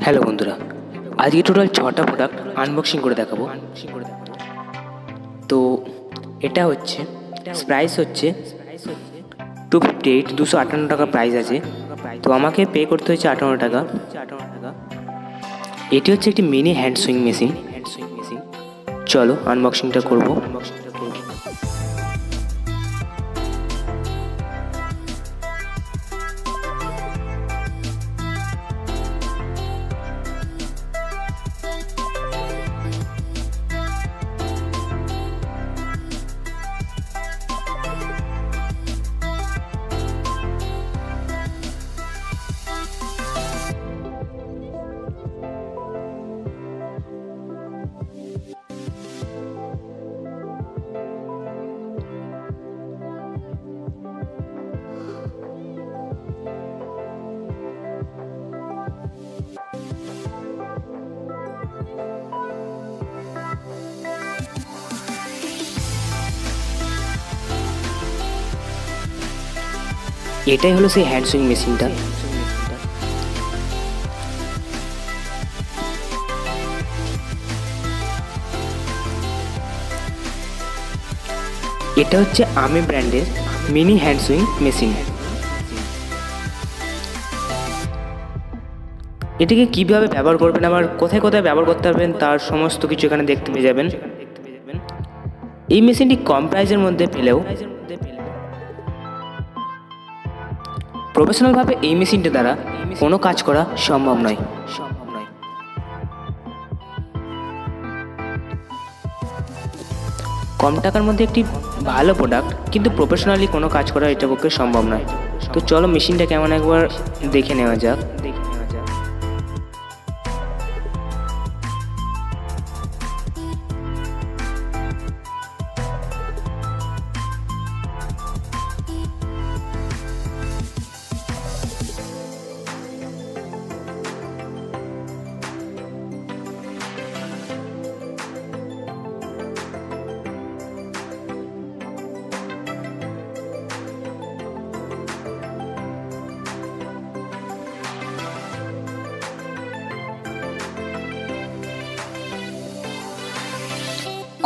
Hello বন্ধুরা, আজকে total 6টা প্রোডাক্ট আনবক্সিং করে দেখাবো। তো এটা হচ্ছে প্রাইস হচ্ছে 258, 258 টাকা প্রাইস আছে। তো আমাকে পে করতে হয়েছে 58 টাকা। এটি হচ্ছে একটি মিনি হ্যান্ড সুইং মেশিন। চলো আনবক্সিংটা করবো। এটাই হলো সেই হ্যান্ড সুইং মেশিনটা। এটা হচ্ছে আমি ব্র্যান্ডের মিনি হ্যান্ড সুইং মেশিন। এটিকে কিভাবে ব্যবহার করবেন, আবার কোথায় কোথায় ব্যবহার করতে পারবেন, তার সমস্ত কিছু এখানে দেখতে পেয়ে যাবেন। এই মেশিনটি কম প্রাইসের মধ্যে পেলেও প্রফেশনালভাবে এই মেশিনটা দ্বারা কোনো কাজ করা সম্ভব নয়। কম টাকার মধ্যে একটি ভালো প্রোডাক্ট, কিন্তু প্রফেশনালি কোনো কাজ করা এটা পক্ষে সম্ভব নয়। তো চলো মেশিনটা কেমন একবার দেখে নেওয়া যাক।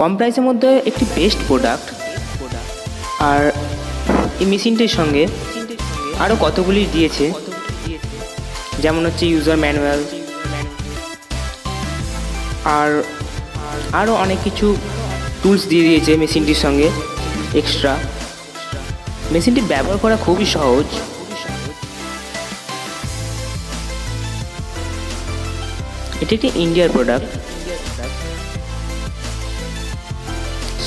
কম প্রাইসের মধ্যে একটি বেস্ট প্রোডাক্ট। আর এই মেশিনটির সঙ্গে আরও কতগুলি দিয়েছে, যেমন হচ্ছে ইউজার ম্যানুয়াল আর আরও অনেক কিছু টুলস দিয়ে দিয়েছে মেশিনটির সঙ্গে এক্সট্রা। মেশিনটি ব্যবহার করা খুবই সহজ। এটি একটি ইন্ডিয়ার প্রোডাক্ট।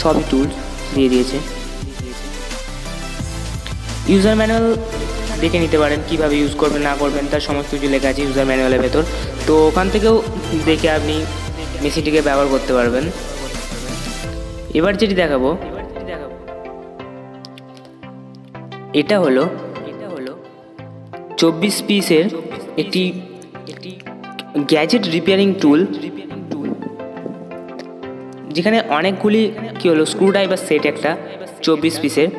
সবই টুলস দিয়ে দিয়েছে। ইউজার ম্যানুয়াল দেখে নিতে পারেন, কীভাবে ইউজ করবেন না করবেন তার সমস্ত কিছু লেখা আছে ইউজার ম্যানুয়ালের ভেতর। তো ওখান থেকেও দেখে আপনি মেশিনটিকে ব্যবহার করতে পারবেন। এবার যেটি দেখাবো, এটা হলো 24 পিসের একটি গ্যাজেট রিপেয়ারিং টুল, যেখানে অনেকগুলি স্ক্রু ড্রাইভার সেট, একটা 24 পিসের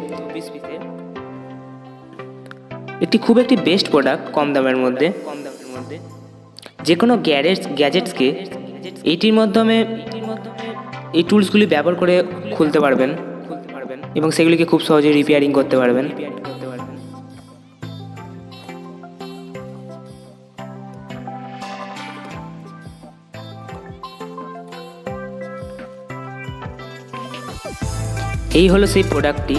একটি খুব একটি বেস্ট প্রোডাক্ট কম দামের মধ্যে। যে কোনো গ্যাজেটসকে এইটির মাধ্যমে এই টুলসগুলি ব্যবহার করে খুলতে পারবেন এবং সেগুলিকে খুব সহজে রিপেয়ারিং করতে পারবেন। এই হলো সেই প্রোডাক্টটি।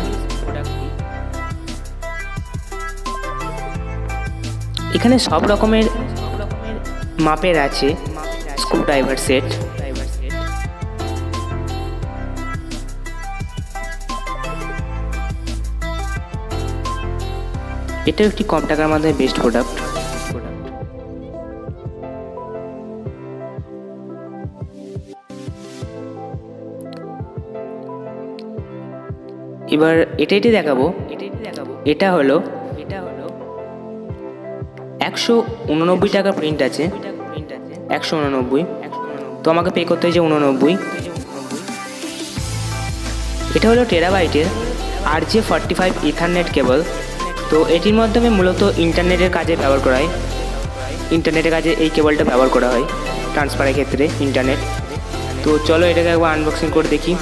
এখানে সব রকমের মাপের আছে স্ক্রু ড্রাইভার সেট। এটাও একটি কম টাকার মধ্যে বেস্ট প্রোডাক্ট। এবার এটাই দেখাবো। এটা হলো 189 টাকা প্রিন্ট আছে, 189। তো আমাকে পে করতে হয়েছে 89। এটা হলো টেরাবাইটের RJ45 ইথারনেট কেবল। তো এটির মাধ্যমে মূলত ইন্টারনেটের কাজে ব্যবহার করা হয়। ইন্টারনেটের কাজে এই কেবলটা ব্যবহার করা হয় ট্রান্সফারের ক্ষেত্রে ইন্টারনেট। তো চলো এটাকে একবার আনবক্সিং করে দেখি।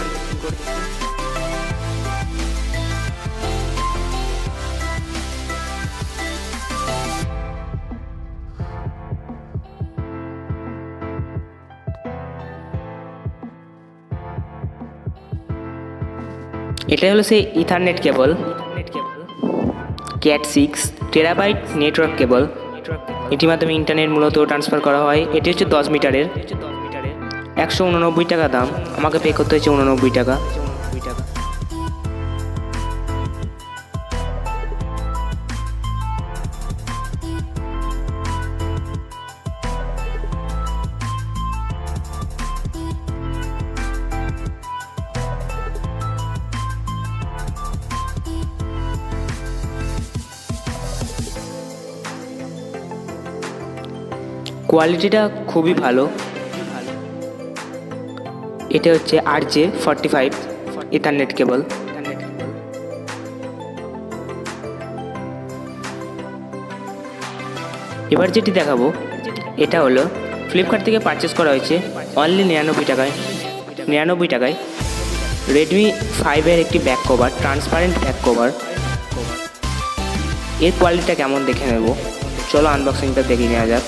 এটা হলো সেই ইথারনেট কেবল, ক্যাট 6 টেরাবাইট নেটওয়ার্ক কেবল। এটির মাধ্যমে ইন্টারনেট মূলত ট্রান্সফার করা হয়। এটি হচ্ছে 10 মিটারের, 189 টাকা দাম। আমাকে পে করতে হয়েছে 89 টাকা। কোয়ালিটিটা খুবই ভালো। এটা হচ্ছে RJ45 ইথারনেট কেবল। এবার যেটি দেখাবো এটা হলো ফ্লিপকার্ট থেকে পারচেস করা হয়েছে অনলি 99 টাকায় রেডমি 5 এর একটি back cover, transparent back cover. এর কোয়ালিটিটা কেমন দেখে নেব, চলো আনবক্সিংটা দেখে নেওয়া যাক।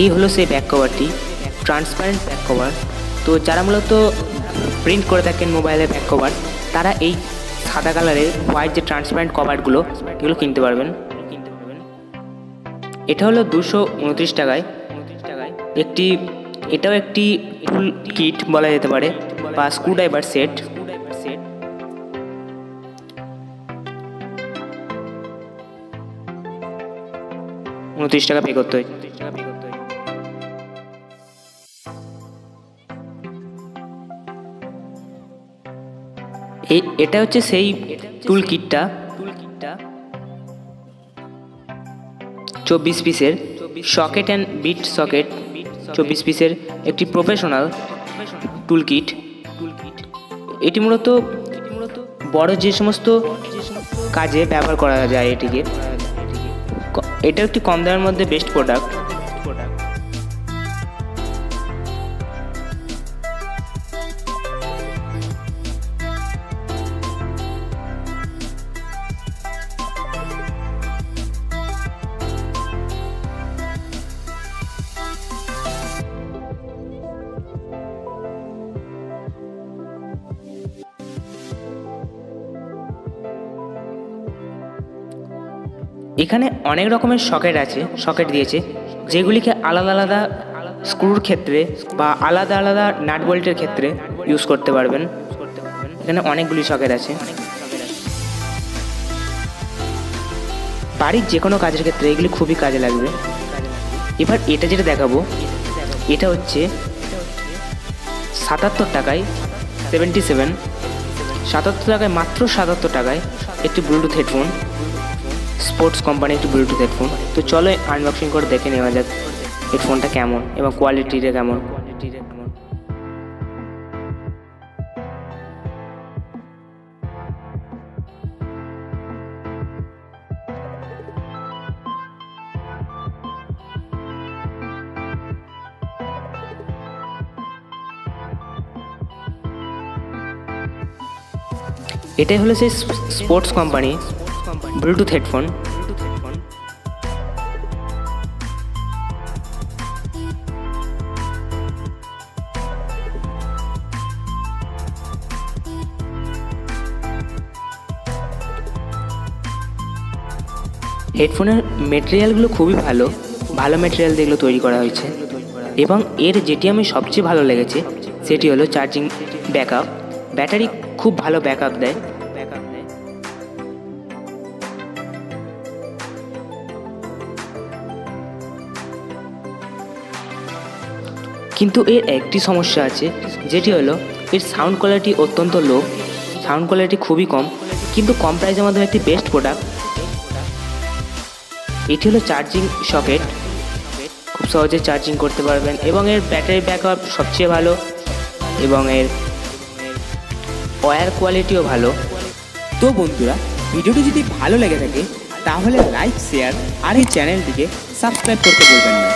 এই হলো সেই ব্যাক কভারটি, ট্রান্সপারেন্ট ব্যাক কভার। তো যারা মূলত প্রিন্ট করে থাকেন মোবাইলের ব্যাক কভার, তারা এই সাদা কালারের হোয়াইট যে ট্রান্সপারেন্ট কভারগুলো এগুলো কিনতে পারবেন। এটা হলো 229 টাকায় এটাও একটি টুল কিট বলা যেতে পারে, বা স্ক্রুড্রাইভার সেট। টাকা পে করতে হয়। এটা হচ্ছে সেই টুল কিটটা, 24 পিসের সকেট অ্যান্ড বিট সকেট, 24 পিসের একটি প্রফেশনাল টুল কিট। এটি মূলত বড় যে সমস্ত কাজে ব্যবহার করা যায় এটিকে। এটা একটি কম দামের মধ্যে বেস্ট প্রোডাক্ট। এখানে অনেক রকমের সকেট দিয়েছে, যেগুলিকে আলাদা আলাদা স্ক্রুর ক্ষেত্রে বা আলাদা আলাদা নাট বল্টের ক্ষেত্রে ইউজ করতে পারবেন। এখানে অনেকগুলি সকেট আছে। বাড়ির যে কোনো কাজের ক্ষেত্রে এগুলি খুবই কাজে লাগবে। এবার এটা যেটা দেখাবো এটা হচ্ছে 77 টাকায় 77 টাকায়, মাত্র 77 টাকায় একটি ব্লুটুথ হেডফোন, স্পোর্টস কোম্পানি একটি ব্লুটুথ হেডফোন। তো চলো আনবক্সিং করে দেখে নেওয়া যাক হেডফোনটা কেমন এবং কোয়ালিটিটা কেমন। এটাই হলো সেই স্পোর্টস কোম্পানি ব্লুটুথ হেডফোন। হেডফোনের মেটেরিয়ালগুলো খুবই ভালো মেটেরিয়াল দিয়ে এগুলো তৈরি করা হয়েছে। এবং এর যেটি আমি সবচেয়ে ভালো লেগেছে সেটি হলো চার্জিং ব্যাকআপ। ব্যাটারি খুব ভালো ব্যাকআপ দেয়। কিন্তু এর একটি সমস্যা আছে, যেটি হলো এর সাউন্ড কোয়ালিটি অত্যন্ত লো, সাউন্ড কোয়ালিটি খুবই কম, কিন্তু কম প্রাইসের মাধ্যমে একটি বেস্ট প্রোডাক্ট। এটি হলো চার্জিং সকেট, খুব সহজে চার্জিং করতে পারবেন এবং এর ব্যাটারি ব্যাকআপ সবচেয়ে ভালো এবং এর ওয়্যার কোয়ালিটিও ভালো। তো বন্ধুরা, ভিডিওটি যদি ভালো লেগে থাকে তাহলে লাইক, শেয়ার আর এই চ্যানেলটিকে সাবস্ক্রাইব করতে ভুলবেন না।